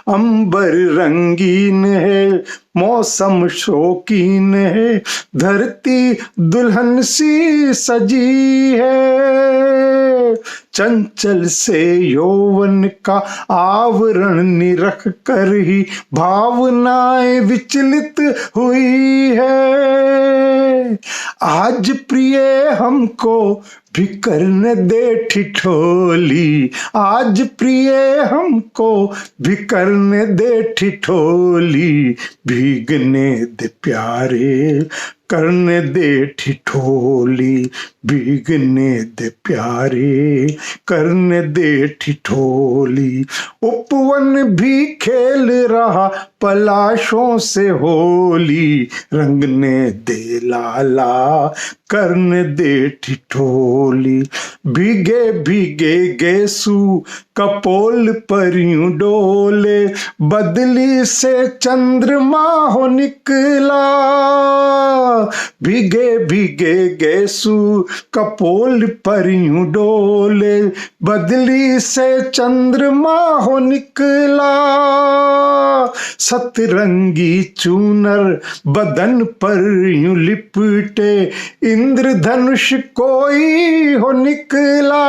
अंबर रंगीन है मौसम शौकीन है, धरती दुल्हन सी सजी है। चंचल से यौवन का आवरण निरख कर ही भावनाएं विचलित हुई है। आज प्रिय हमको भी करने दे ठिठोली, आज प्रिय हमको भी करने दे ठिठोली, भीगने दे प्यारे करने दे ठिठोली, भीगने दे प्यारे करने दे ठिठोली। उपवन भी खेल रहा पलाशों से होली, रंगने दे लाला करने दे ठिठोली। भीगे भीगे गेसू कपोल पर यूं डोले, बदली से चंद्रमा हो निकला। भीगे भीगे गेसू कपोल पर यूं डोले, बदली से चंद्रमा हो निकला। सतरंगी चूनर बदन पर यूं लिपटे, इंद्रधनुष कोई हो निकला।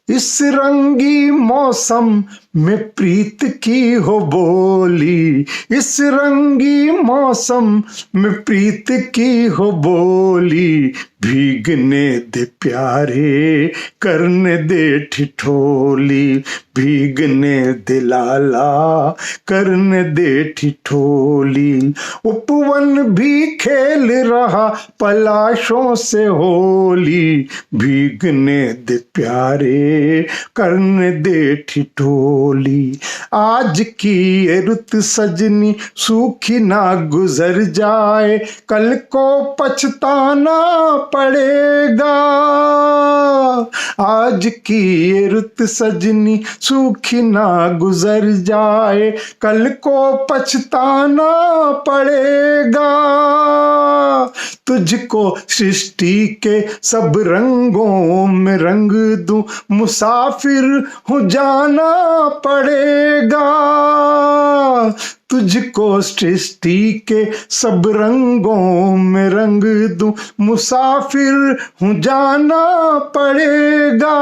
इस रंगी मौसम में प्रीत की हो बोली, इस रंगी मौसम में प्रीत की हो बोली, भीगने दे प्यारे करने दे ठिठोली, भीगने दे लाला करने दे ठिठोली। उपवन भी खेल रहा पलाशों से होली, भीगने दे प्यारे करने दे ठिठोली। आज की ये रुत सजनी सूखी ना गुजर जाए, कल को पछताना पड़ेगा। आज की ये रुत सजनी सूखी ना गुजर जाए, कल को पछताना पड़ेगा। तुझको सृष्टि के सब रंगों में रंग दूं, मुसाफिर हो जाना पड़ेगा। तुझको सृष्टि के सब रंगों में रंग दूं, मुसाफिर हूँ जाना पड़ेगा।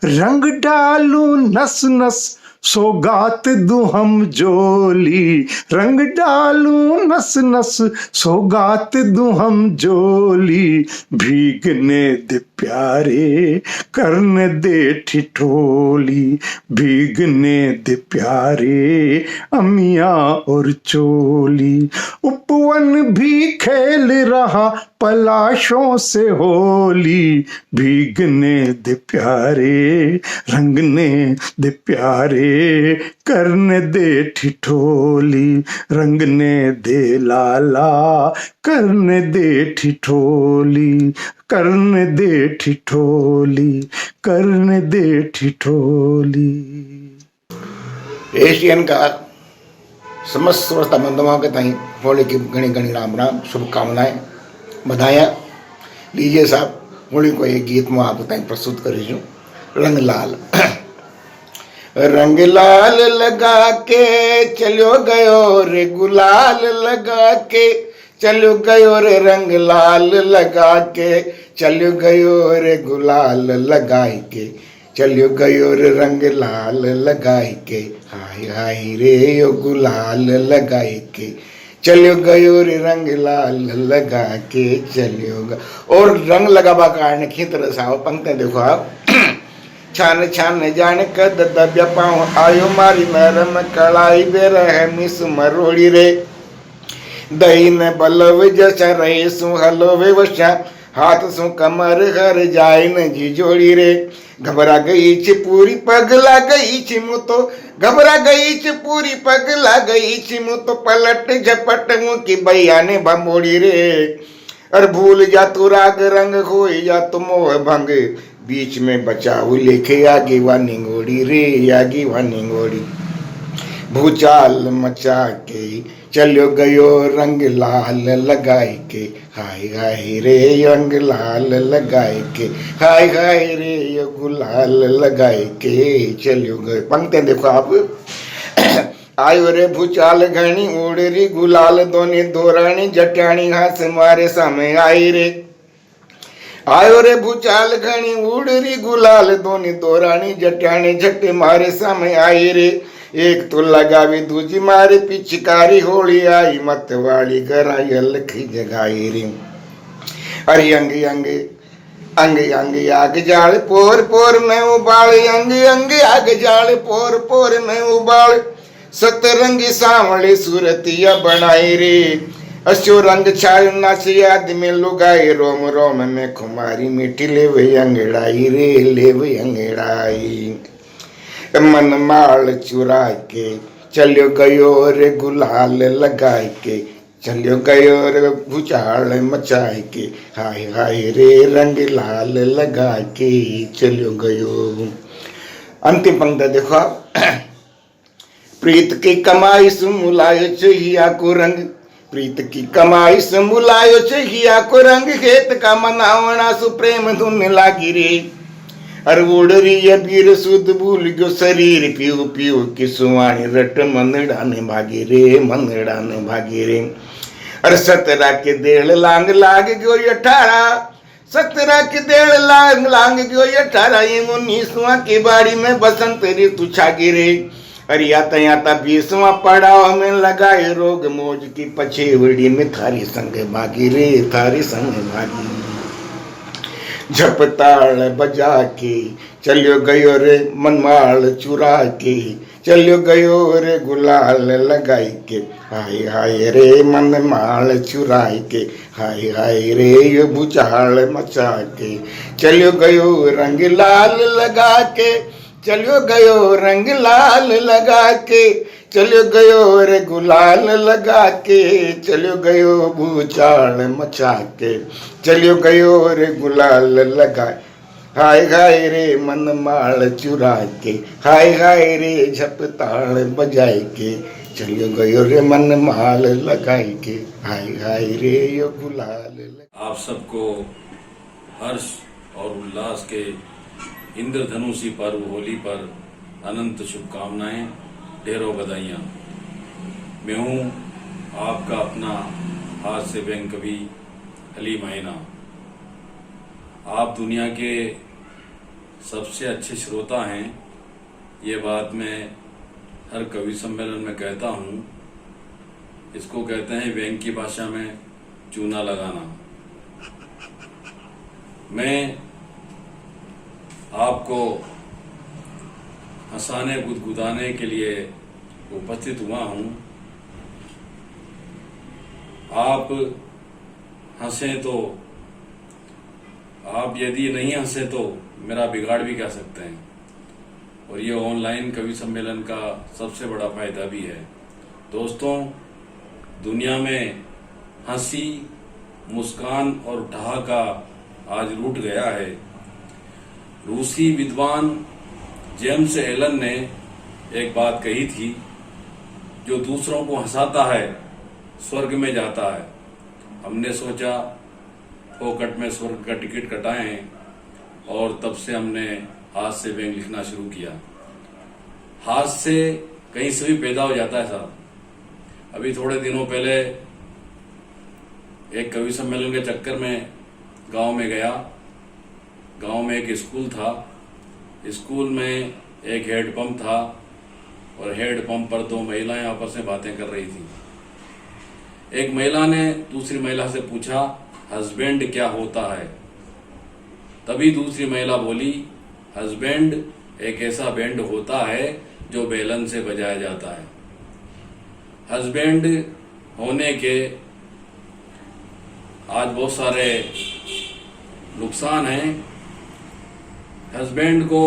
रंग डालूं नस नस सौगात दूं हम जोली, रंग डालूं नस नस सौगात दूं हम जोली, भीगने दे प्यारे करने दे ठिठोली, भीगने दे प्यारे अमिया और चोली। उपवन भी खेल रहा पलाशों से होली, भीगने दे प्यारे रंगने दे प्यारे करने दे ठिठोली, रंगने दे लाला करने दे ठिठोली, करने दे ठिठोली, करने दे ठिठोली। एशियन का समस्त श्रोता बंधुओं के ताई होली की घनी घनी राम राम शुभकामनाएं बधाइयाँ। लीजिए साहब होली को एक गीत में आप ताई प्रस्तुत करीजूँ रंग लाल। रंग लाल लगा के चलो गयो रे गुलाल लगा के चलो गयो रे रंग लाल लगा के चलो गयो रे गुलाल लगाई के चलो गयो रे रंग लाल लगाई के हाय हाय रे यो गुलाल लगाई के चलो गयो रे रंग लाल लगा के चलो और रंग लगावा कारण की तरह साव पंक्ति देखो आप छान छान जान कद दब्या पाँव आयो मारी नरम कलाई बे रह मिस मरोड़ी रे दही न बलव जसा रहे सु हलो वे वशा हाथ सु कमर हर जाए न जी जोड़ी रे घबरा गई छि पूरी पगला गई छि मु तो घबरा गई छि पूरी पगला गई छि मु तो पलट झपट मु की भैया ने भमोड़ी रे और भूल जा तू राग रंग खोई जा तू मोह भंग बीच में बचाऊ लेखे आगे वा निंगोड़ी रे आगे वा निंगोड़ी भूचाल मचा के चलो गयो रंग लाल लगाए के हाय हाय रे रंग लाल लगाए के हाय हाय रे यो गुलाल लगाए के चलो गए पंक्ति देखो आप आयो रे भूचाल घनी उड़री गुलाल दोनी दोरानी जटानी हाथ मारे समय आई रे आयो रे भूचाल घनी उड़री गुलाल दोनी दोरानी जटानी झट मारे समय आई रे एक तो लगावी दूजी मारे पिचकारी होली आई मत वाली गरायल की जगाई रे अरे अंग अंग अंग अंग आग जाल पोर पोर में उबाल अंग अंग आग जाल पोर पोर में उबाल सतरंगी सांवले सूरतिया बनाई रे अशो रंग छायो नाची आदमी लुगाई रोम रोम में खुमारी मिट्टी ले वे अंगड़ाई रे ले वे अंगड़ाई मन माल चुरा के चलो गयो रे गुलाल लगाए के चलो गयो रे भूचाल मचाए के हाय हाय रे रंग लाल लगा के चलो गयो। अंतिम पंक्ति देखो प्रीत की कमाई सुमुलायो चाहिया को रंग प्रीत की कमाई सुमुलायो चाहिया को रंग खेत का मनावना सुप्रेम धुन लागी रे अर उड़री बीर सुध भूल गयो शरीर पीऊ पीऊ की सुवाणी रट मनड़ाने भागी रे मनड़ाने भागी रे अर सतरा के देड़ लांग लाग गयो 18 17 के देड़ लांग लांग गयो 18 ये 19वां की बाड़ी में बसंत ऋतु छागी रे अरे याता याता 20वां पड़ाव में लगाए रोग मौज की पछेवड़ी में थारी संग भागी रे थारी संग भागी झपताल बजा के चलो गयो रे मनमाल चुरा के चलो गयो रे गुलाल लगाई के हाय हाय रे मनमाल चुराई के हाय हाय रे ये भूचाल मचा के चलो गयो रंग लाल लगा के चलो गयो रंग लाल लगा के चलो गयो रे गुलाल लगा के चलो गयो भूचाल मचा के चलो गयो रे गुलाल लगा हाय हाय रे मन माल चुरा के हाय हाय रे झपताल बजाए के चलो गयो रे मन माल लगाए के हाय हाय रे यो गुलाल। आप सबको हर्ष और उल्लास के इंद्रधनुषी पर्व होली पर अनंत शुभकामनाएं, ढेरों बधाइयाँ। मैं हूँ आपका अपना हास्य व्यंग कवि अली मैना। आप दुनिया के सबसे अच्छे श्रोता हैं, ये बात मैं हर कवि सम्मेलन में कहता हूँ। इसको कहते हैं व्यंग की भाषा में चूना लगाना। मैं आपको हंसाने गुदगुदाने के लिए उपस्थित हुआ हूँ। आप हंसें तो, आप यदि नहीं हंसे तो मेरा बिगाड़ भी कह सकते हैं। और ये ऑनलाइन कवि सम्मेलन का सबसे बड़ा फायदा भी है। दोस्तों, दुनिया में हंसी, मुस्कान और ठहाका आज रूठ गया है। रूसी विद्वान जेम्स एलन ने एक बात कही थी, जो दूसरों को हंसाता है स्वर्ग में जाता है। हमने सोचा फोकट में स्वर्ग का टिकट कटाएं और तब से हमने हाथ से व्यंग लिखना शुरू किया। हाथ से कहीं से भी पैदा हो जाता है साहब। अभी थोड़े दिनों पहले एक कवि सम्मेलन के चक्कर में गांव में गया। गांव में एक स्कूल था। स्कूल में एक हैंडपंप था और हैंडपंप पर दो महिलाएं आपस में बातें कर रही थी। एक महिला ने दूसरी महिला से पूछा, हस्बैंड क्या होता है? तभी दूसरी महिला बोली, हस्बैंड एक ऐसा बैंड होता है जो बेलन से बजाया जाता है। हस्बैंड होने के आज बहुत सारे नुकसान हैं। हस्बैंड को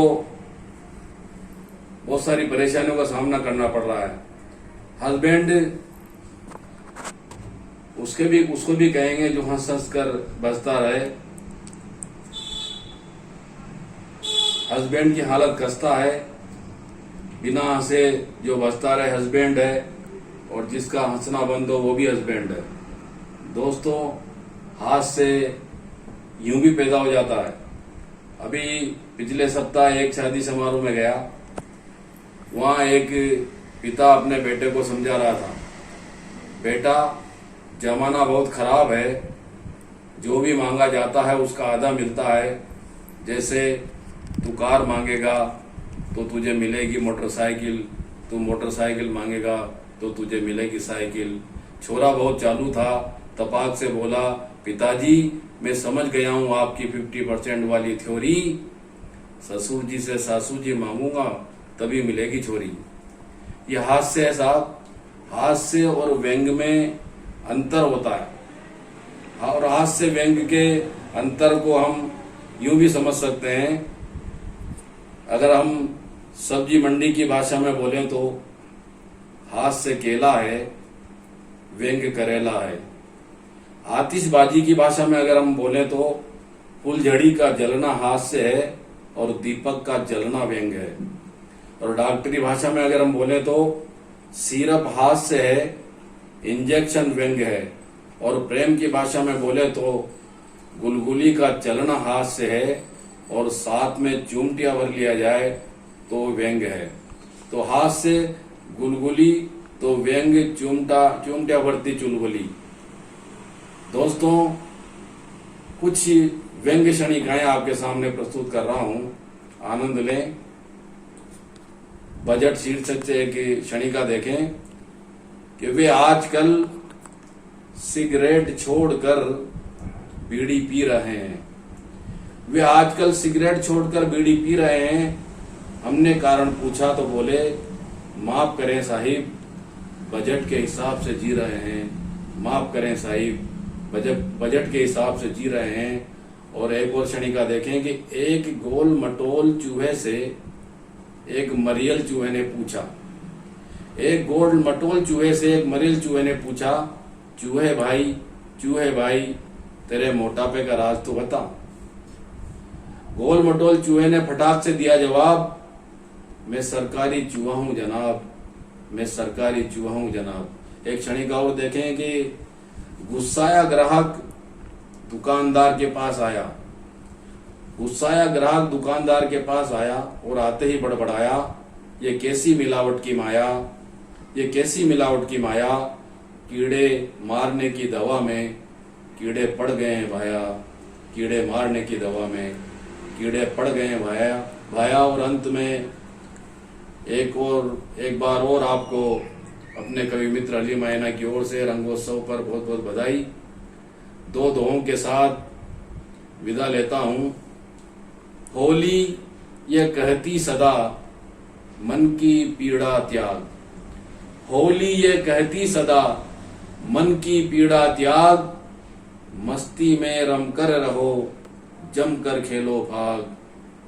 बहुत सारी परेशानियों का सामना करना पड़ रहा है। हस्बैंड उसको भी कहेंगे जो हंस हंस कर बसता रहे। हस्बैंड की हालत खस्ता है। बिना हंसे जो बसता रहे हस्बैंड है, और जिसका हंसना बंद हो वो भी हस्बैंड है। दोस्तों, हाथ से यूं भी पैदा हो जाता है। अभी पिछले सप्ताह एक शादी समारोह में गया। वहां एक पिता अपने बेटे को समझा रहा था, बेटा जमाना बहुत खराब है, जो भी मांगा जाता है उसका आधा मिलता है। जैसे तू कार मांगेगा तो तुझे मिलेगी मोटरसाइकिल, तू मोटरसाइकिल मांगेगा तो तुझे मिलेगी साइकिल। छोरा बहुत चालू था, तपाक से बोला, पिताजी मैं समझ गया हूं आपकी 50% वाली थ्योरी। ससुर जी से सासू जी मांगूंगा तभी मिलेगी छोरी। ये हास्य है साहब। हास्य और व्यंग में अंतर होता है, और हास्य व्यंग के अंतर को हम यूं भी समझ सकते हैं। अगर हम सब्जी मंडी की भाषा में बोलें तो हास्य केला है, व्यंग करेला है। आतिशबाजी की भाषा में अगर हम बोले तो फुलझड़ी का जलना हास्य है और दीपक का जलना व्यंग है। और डॉक्टरी भाषा में अगर हम बोले तो सिरप हास्य है, इंजेक्शन व्यंग है। और प्रेम की भाषा में बोले तो गुलगुली का चलना हास्य है और साथ में चूमटिया भर लिया जाए तो व्यंग है। तो हास्य गुलगुली तो व्यंग चूमटिया भरती चुलबुली। दोस्तों, कुछ व्यंग्य क्षणिकाएं आपके सामने प्रस्तुत कर रहा हूं, आनंद लें। बजट शीर्षक से एक क्षणिका देखें कि वे आजकल सिगरेट छोड़कर बीड़ी पी रहे हैं। वे आजकल सिगरेट छोड़कर बीड़ी पी रहे हैं। हमने कारण पूछा तो बोले, माफ करें साहिब, बजट के हिसाब से जी रहे हैं। माफ करें साहिब, बजट के हिसाब से जी रहे हैं। और एक और क्षणिका देखें कि एक गोल मटोल चूहे से एक मरियल चूहे ने पूछा। एक गोल मटोल चूहे से एक मरियल चूहे ने पूछा, चूहे भाई तेरे मोटापे का राज तो बता। गोल मटोल चूहे ने फटाक से दिया जवाब, मैं सरकारी चूहा हूं जनाब, मैं सरकारी चूहा हूं जनाब। एक क्षणिका और देखें कि गुस्साया ग्राहक दुकानदार के पास आया। गुस्साया ग्राहक दुकानदार के पास आया और आते ही बड़बड़ाया, ये कैसी मिलावट की माया, ये कैसी मिलावट की माया। कीड़े मारने की दवा में कीड़े पड़ गए हैं भाया, कीड़े मारने की दवा में कीड़े पड़ गए हैं भाया। और अंत में एक बार और आपको अपने कवि मित्र अली मैना की ओर से रंगोत्सव पर बहुत बहुत बधाई। दो दोहों के साथ विदा लेता हूं। होली ये कहती सदा मन की पीड़ा त्याग, होली ये कहती सदा मन की पीड़ा त्याग। मस्ती में रम कर रहो जम कर खेलो भाग,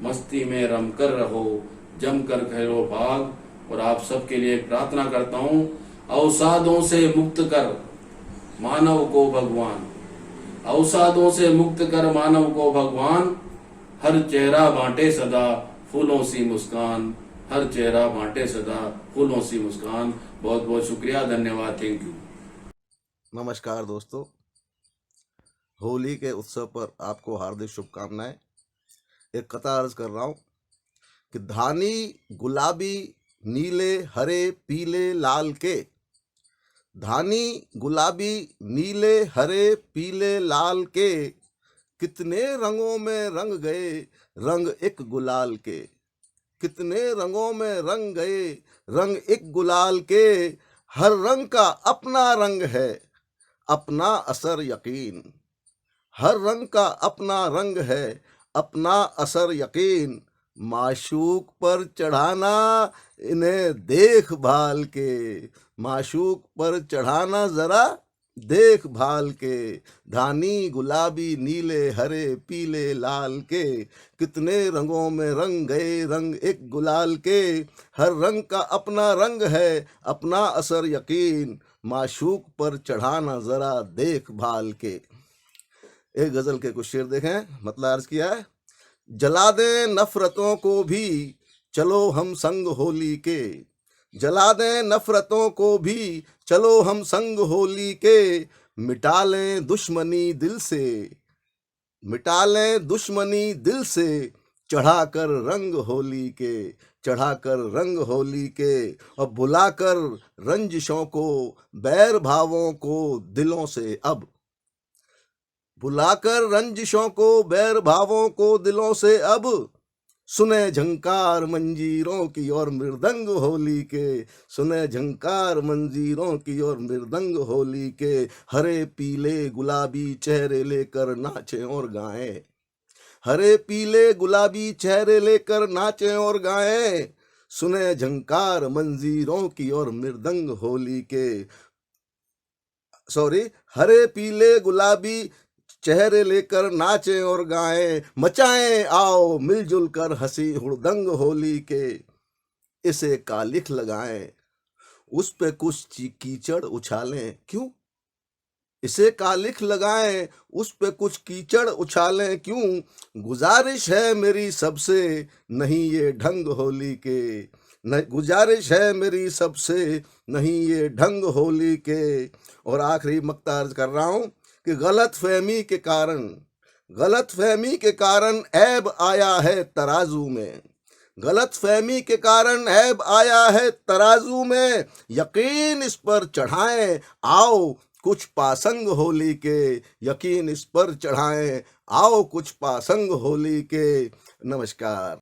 मस्ती में रम कर रहो जम कर खेलो भाग। और आप सबके लिए प्रार्थना करता हूं, अवसादों से मुक्त कर मानव को भगवान, अवसादों से मुक्त कर मानव को भगवान। हर चेहरा बांटे सदा फूलों सी मुस्कान, हर चेहरा बांटे सदा फूलों सी मुस्कान। बहुत बहुत शुक्रिया, धन्यवाद, थैंक यू। नमस्कार दोस्तों, होली के उत्सव पर आपको हार्दिक शुभकामनाएं। एक कथा अर्ज कर रहा हूँ कि धानी गुलाबी नीले हरे पीले लाल के, धानी गुलाबी नीले हरे पीले लाल के, कितने रंगों में रंग गए रंग एक गुलाल के, कितने रंगों में रंग गए रंग एक गुलाल के, हर रंग का अपना रंग है अपना असर यकीन, हर रंग का अपना रंग है अपना असर यकीन, माशूक पर चढ़ाना इन्हें देखभाल के, माशूक पर चढ़ाना जरा देखभाल के, धानी गुलाबी नीले हरे पीले लाल के, कितने रंगों में रंग गए रंग एक गुलाल के, हर रंग का अपना रंग है अपना असर यकीन, माशूक पर चढ़ाना जरा देखभाल के। एक गजल के कुछ शेर देखें, मतलब अर्ज किया है, जला दें नफरतों को भी चलो हम संग होली के, जला दें नफरतों को भी चलो हम संग होली के, मिटा लें दुश्मनी दिल से, मिटा लें दुश्मनी दिल से, चढ़ाकर रंग होली के, चढ़ाकर रंग होली के, और बुलाकर रंजिशों को बैर भावों को दिलों से अब, बुलाकर रंजिशों को बैर भावों को दिलों से अब, सुने झंकार मंजीरों की और मृदंग होली के, सुने झंकार मंजीरों की और मृदंग होली के, हरे पीले गुलाबी चेहरे लेकर नाचें और गाएं, हरे पीले गुलाबी चेहरे लेकर नाचें और गाएं, सुने झंकार मंजीरों की और मृदंग होली के, हरे पीले गुलाबी चेहरे लेकर नाचें और गाएं, मचाएं आओ मिलजुल कर हंसी हुड़दंग होली के, इसे कालिख लगाएं उस पे कुछ कीचड़ उछालें क्यों, इसे कालिख लगाएं उस पे कुछ कीचड़ उछालें क्यों, गुजारिश है मेरी सबसे नहीं ये ढंग होली के, गुजारिश है मेरी सबसे नहीं ये ढंग होली के। और आखिरी मक्ता अर्ज कर रहा हूँ कि गलत फहमी के कारण ऐब आया है तराजू में, गलत फहमी के कारण ऐब आया है तराजू में, यकीन इस पर चढ़ाएं आओ कुछ पासंग होली के, यकीन इस पर चढ़ाएं आओ कुछ पासंग होली के। नमस्कार।